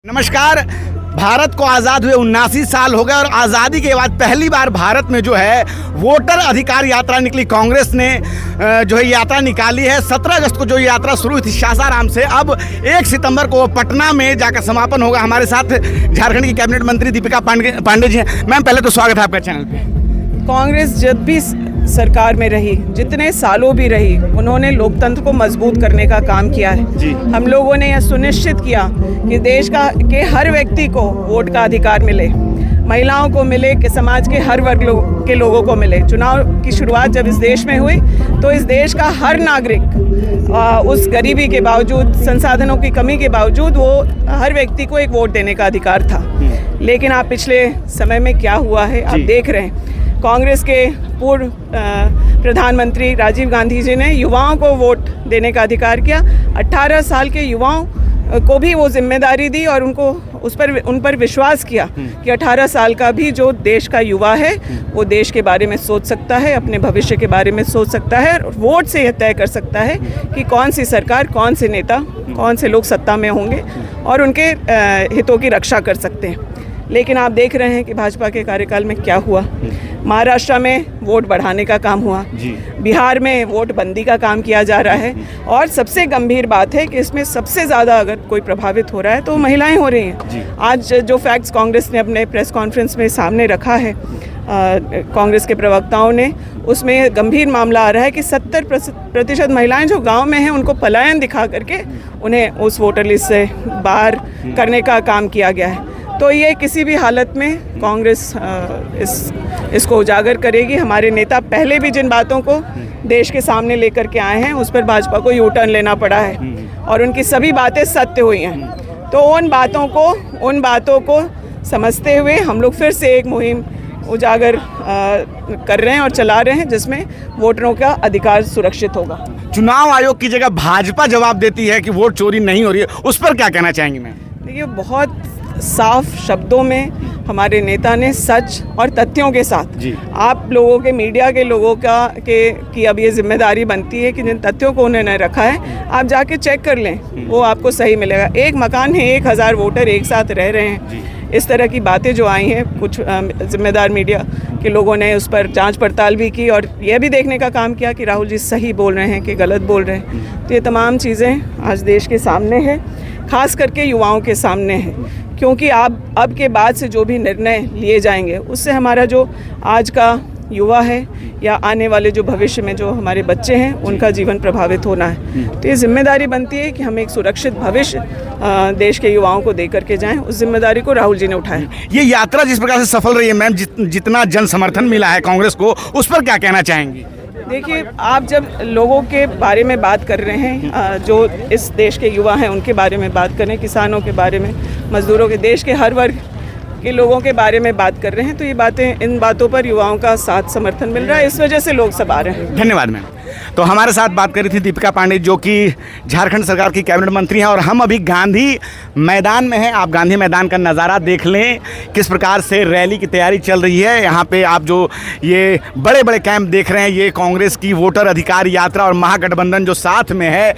नमस्कार। भारत को आज़ाद हुए 79 साल हो गए और आज़ादी के बाद पहली बार भारत में जो है वोटर अधिकार यात्रा निकली। कांग्रेस ने जो है यात्रा निकाली है। 17 अगस्त को जो यात्रा शुरू हुई थी सासाराम से, अब 1 सितंबर को पटना में जाकर समापन होगा। हमारे साथ झारखंड की कैबिनेट मंत्री दीपिका पांडे जी हैं। मैम, पहले तो स्वागत है आपका चैनल पे। कांग्रेस जब भी सरकार में रही, जितने सालों भी रही, उन्होंने लोकतंत्र को मजबूत करने का काम किया है जी। हम लोगों ने यह सुनिश्चित किया कि देश के हर व्यक्ति को वोट का अधिकार मिले, महिलाओं को मिले, कि समाज के हर वर्ग के लोगों को मिले। चुनाव की शुरुआत जब इस देश में हुई तो इस देश का हर नागरिक उस गरीबी के बावजूद, संसाधनों की कमी के बावजूद, वो हर व्यक्ति को एक वोट देने का अधिकार था। लेकिन आप पिछले समय में क्या हुआ है आप देख रहे हैं। कांग्रेस के पूर्व प्रधानमंत्री राजीव गांधी जी ने युवाओं को वोट देने का अधिकार किया। 18 साल के युवाओं को भी वो जिम्मेदारी दी और उन पर विश्वास किया कि 18 साल का भी जो देश का युवा है वो देश के बारे में सोच सकता है, अपने भविष्य के बारे में सोच सकता है, वोट से यह तय कर सकता है कि कौन सी सरकार, कौन से नेता, कौन से लोग सत्ता में होंगे और उनके हितों की रक्षा कर सकते हैं। लेकिन आप देख रहे हैं कि भाजपा के कार्यकाल में क्या हुआ। महाराष्ट्र में वोट बढ़ाने का काम हुआ, बिहार में वोट बंदी का काम किया जा रहा है और सबसे गंभीर बात है कि इसमें सबसे ज़्यादा अगर कोई प्रभावित हो रहा है तो महिलाएं हो रही हैं। आज जो फैक्ट्स कांग्रेस ने अपने प्रेस कॉन्फ्रेंस में सामने रखा है कांग्रेस के प्रवक्ताओं ने, उसमें गंभीर मामला आ रहा है कि 70% महिलाएं जो गांव में हैं उनको पलायन दिखा करके उन्हें उस वोटर लिस्ट से बाहर करने का काम किया गया है। तो ये किसी भी हालत में कांग्रेस इसको उजागर करेगी। हमारे नेता पहले भी जिन बातों को देश के सामने लेकर के आए हैं उस पर भाजपा को यू टर्न लेना पड़ा है और उनकी सभी बातें सत्य हुई हैं। तो उन बातों को समझते हुए हम लोग फिर से एक मुहिम उजागर कर रहे हैं और चला रहे हैं जिसमें वोटरों का अधिकार सुरक्षित होगा। चुनाव आयोग की जगह भाजपा जवाब देती है कि वोट चोरी नहीं हो रही है, उस पर क्या कहना चाहेंगे मैम? देखिए, बहुत साफ शब्दों में हमारे नेता ने सच और तथ्यों के साथ आप लोगों के, मीडिया के लोगों की अब ये जिम्मेदारी बनती है कि जिन तथ्यों को उन्होंने रखा है आप जाके चेक कर लें, वो आपको सही मिलेगा। एक मकान में 1000 वोटर एक साथ रह रहे हैं, इस तरह की बातें जो आई हैं, कुछ जिम्मेदार मीडिया के लोगों ने उस पर जांच पड़ताल भी की और यह भी देखने का काम किया कि राहुल जी सही बोल रहे हैं कि गलत बोल रहे हैं। तो ये तमाम चीज़ें आज देश के सामने है, खास करके युवाओं के सामने है, क्योंकि अब के बाद से जो भी निर्णय लिए जाएंगे उससे हमारा जो आज का युवा है या आने वाले जो भविष्य में जो हमारे बच्चे हैं उनका जीवन प्रभावित होना है। तो ये जिम्मेदारी बनती है कि हम एक सुरक्षित भविष्य देश के युवाओं को दे करके जाएं। उस जिम्मेदारी को राहुल जी ने उठाया। ये यात्रा जिस प्रकार से सफल रही है मैम, जितना जन समर्थन मिला है कांग्रेस को, उस पर क्या कहना चाहेंगी? देखिए, आप जब लोगों के बारे में बात कर रहे हैं, जो इस देश के युवा हैं उनके बारे में बात कर रहे हैं, किसानों के बारे में, मजदूरों के, देश के हर वर्ग के लोगों के बारे में बात कर रहे हैं, तो ये बातें, इन बातों पर युवाओं का साथ समर्थन मिल रहा है, इस वजह से लोग सब आ रहे हैं। धन्यवाद मैम। तो हमारे साथ बात कर रही थी दीपिका पांडे, जो कि झारखंड सरकार की कैबिनेट मंत्री हैं और हम अभी गांधी मैदान में हैं। आप गांधी मैदान का नज़ारा देख लें, किस प्रकार से रैली की तैयारी चल रही है। यहाँ पे आप जो ये बड़े बड़े कैंप देख रहे हैं, ये कांग्रेस की वोटर अधिकार यात्रा और महागठबंधन जो साथ में है।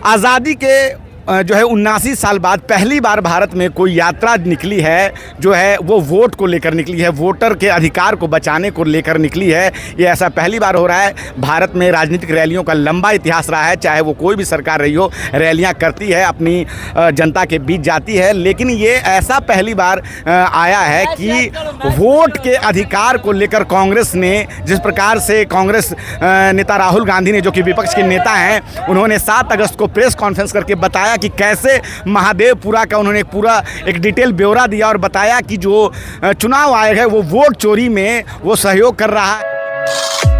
आज़ादी के जो है 79 साल बाद पहली बार भारत में कोई यात्रा निकली है, जो है वो वोट को लेकर निकली है, वोटर के अधिकार को बचाने को लेकर निकली है। ये ऐसा पहली बार हो रहा है। भारत में राजनीतिक रैलियों का लंबा इतिहास रहा है, चाहे वो कोई भी सरकार रही हो, रैलियां करती है, अपनी जनता के बीच जाती है। लेकिन ये ऐसा पहली बार आया है कि वोट के अधिकार को लेकर कांग्रेस ने, जिस प्रकार से कांग्रेस नेता राहुल गांधी ने, जो कि विपक्ष के नेता हैं, उन्होंने 7 अगस्त को प्रेस कॉन्फ्रेंस करके बताया कि कैसे महादेवपुरा का उन्होंने पूरा एक डिटेल ब्यौरा दिया और बताया कि जो चुनाव आयोग है वो वोट चोरी में वो सहयोग कर रहा है।